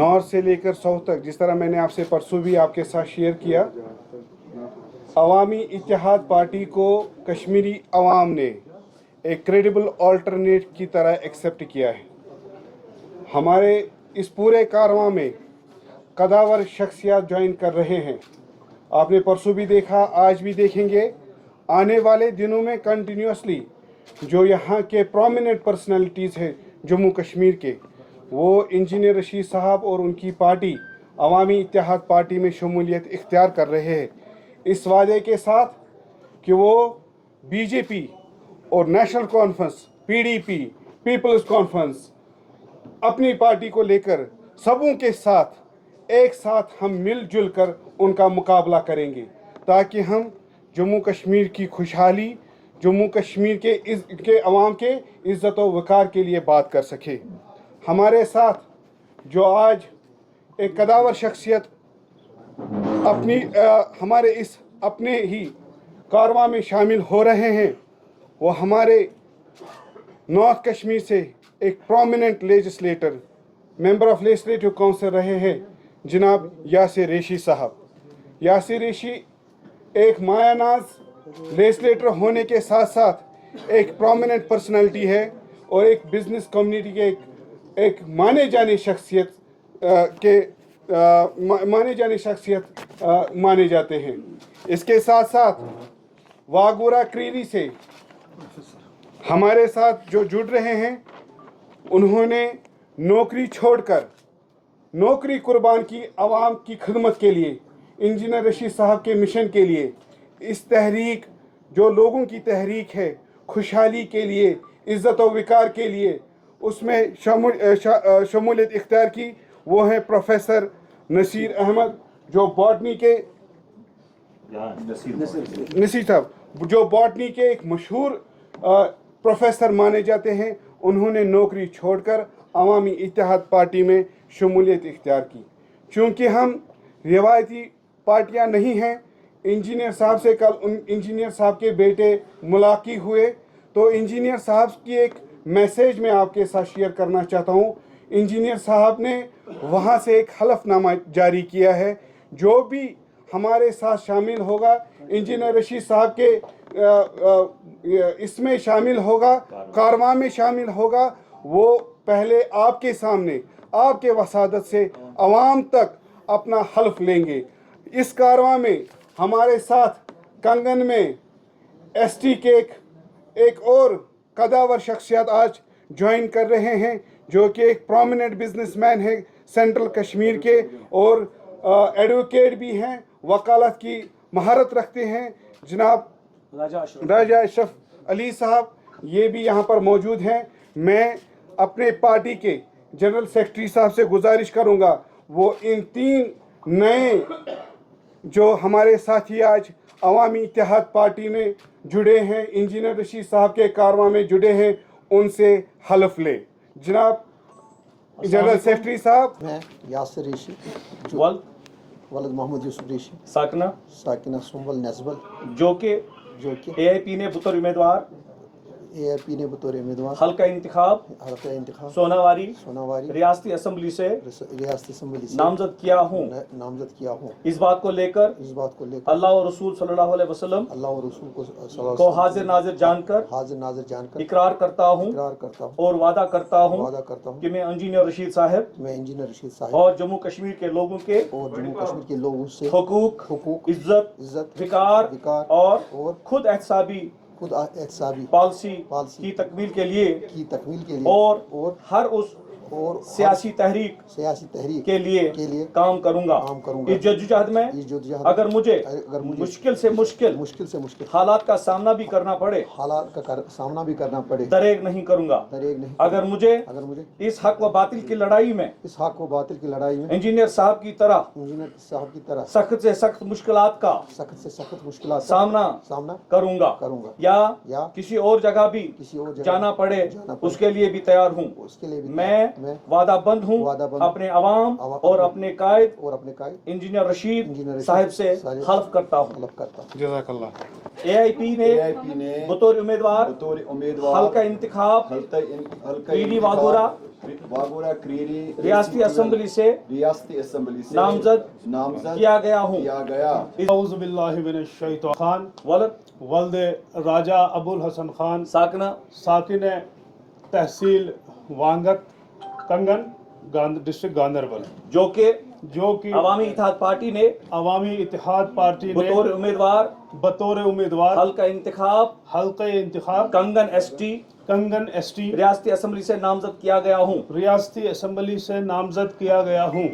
North से लेकर south तक, जिस तरह मैंने आपसे परसों भी आपके साथ शेयर किया, अवामी इत्तेहाद पार्टी को कश्मीरी अवाम ने एक क्रेडिबल ऑल्टरनेट की तरह एक्सेप्ट किया है। हमारे इस पूरे कारवां में कदावर शख्सियत ज्वाइन कर रहे हैं। आपने परसों भी देखा, आज भी देखेंगे। आने वाले दिनों में कंटिन्यूसली जो यहाँ के प्रोमिनेंट पर्सनालिटीज़ हैं जम्मू कश्मीर के, वो इंजीनियर रशीद साहब और उनकी पार्टी अवामी इत्तेहाद पार्टी में शमूलियत इख्तियार कर रहे हैं, इस वादे के साथ कि वो बीजेपी और national conference, PDP, people's conference अपनी पार्टी को लेकर सबों के साथ एक साथ हम मिलजुल कर उनका मुकाबला करेंगे, ताकि हम जम्मू कश्मीर की खुशहाली, जम्मू कश्मीर के अवाम के इज़्ज़त व वक़ार के लिए बात कर सके। हमारे साथ जो आज एक कदावर शख्सियत हमारे इस अपने ही कारवां में शामिल हो रहे हैं, वो हमारे नॉर्थ कश्मीर से एक prominent legislator, member of legislative council रहे हैं, जनाब यासिर रेशी साहब। यासिर रेशी एक मायानाज लेजिस्लेटर होने के साथ साथ एक प्रोमिनेंट पर्सनालिटी है और एक बिजनेस कम्युनिटी के एक माने जाने शख्सियत माने जाते हैं। इसके साथ साथ वागोरा क्रीरी से हमारे साथ जो जुड़ रहे हैं, उन्होंने नौकरी छोड़कर नौकरी कुर्बान की आवाम की खिदमत के लिए, इंजीनियर रशीद साहब के मिशन के लिए, इस तहरीक जो लोगों की तहरीक है खुशहाली के लिए, इज़्ज़त व वक़ार के लिए, उसमें शमूलियत इख्तियार की। वो हैं प्रोफेसर नसीर अहमद, जो बॉटनी के नसीर साहब जो बॉटनी के एक मशहूर प्रोफेसर माने जाते हैं। उन्होंने नौकरी छोड़कर अवामी इत्तेहाद पार्टी में शमूलियत इख्तियार की। चूँकि हम रिवायती पार्टियां नहीं हैं, इंजीनियर साहब से कल इंजीनियर साहब के बेटे मुलाकी हुए, तो इंजीनियर साहब की एक मैसेज मैं आपके साथ शेयर करना चाहता हूँ। इंजीनियर साहब ने वहाँ से एक हलफनामा जारी किया है, जो भी हमारे साथ शामिल होगा, इंजीनियर रशीद साहब के इसमें शामिल होगा, कारवां में शामिल होगा, वो पहले आपके सामने आपके वसादत से अवाम तक अपना हल्फ लेंगे। इस कारवां में हमारे साथ कंगन में एसटी के एक और कदावर शख्सियत आज ज्वाइन कर रहे हैं, जो कि एक प्रोमिनेंट बिजनेसमैन है सेंट्रल कश्मीर के, और एडवोकेट भी हैं, वकालत की महारत रखते हैं, जनाब राजा अशरफ अली साहब, ये भी यहाँ पर मौजूद हैं। मैं अपने पार्टी के जनरल सेक्रेटरी साहब से गुजारिश करूँगा, वो इन 3 नए जो हमारे साथी आज अवामी इत्तेहाद पार्टी में जुड़े हैं, इंजीनियर रशीद साहब के कारवां में जुड़े हैं, उनसे हलफ ले। जनाब जनरल सेक्रेटरी साहब। मैं यासिर रेशी, वलद मोहम्मद यूसुफ रेशी, साकिना सुंबल नस्बल, जो कि एआईपी ने बतौर उम्मीदवार हल्का इंतखाब सोनावारी रियासती असेंबली से नामजद किया हूँ। इस बात को लेकर अल्लाह और रसूल सल्लल्लाहु अलैहि वसल्लम को हाजिर नाजिर जानकर इकरार करता हूँ और वादा करता हूँ कि मैं इंजीनियर रशीद साहब और जम्मू कश्मीर के लोगों के हुकूक, इज्जत, विकार और खुद एहतसाबी पॉलिसी की तकमील के लिए और हर उस सियासी तहरीक के लिए काम करूंगा। इस जद्दोजहद में अगर मुझे मुश्किल से मुश्किल हालात का सामना भी करना पड़े, दरेग नहीं करूंगा। अगर मुझे इस हक व बातिल की लड़ाई में इंजीनियर साहब की तरह सख्त से सख्त मुश्किलात का सामना करूंगा या किसी और जगह भी जाना पड़े, उसके लिए भी तैयार हूँ। मैं میں وعدہ بند ہوں وعدہ بند اپنے عوام اور اپنے قائد اور اپنے قائد انجینئر رشید انجینئر رشید صاحب سے صاحب حلف کرتا ہوں طلب کرتا ہوں جزاک اللہ. اے آئی پی نے بطور امیدوار بطور امیدوار حلقہ انتخاب کریری واگورہ کریری ریاستی اسمبلی سے ریاستی اسمبلی سے نامزد کیا گیا ہوں. کیا گیا. اعوذ باللہ من الشیطان خان ولد ولد راجہ ابو الحسن خان ساکنہ ساکن تحصیل وانگت کنگن ڈسٹرکٹ گاندربل جو کہ عوامی اتحاد پارٹی نے اتحاد پارٹی نے بطور امیدوار حلقہ انتخاب حلقہ انتخاب کنگن ایس ٹی ST ریاستی اسمبلی سے نامزد کیا گیا ہوں. ریاستی اسمبلی سے نامزد کیا گیا ہوں.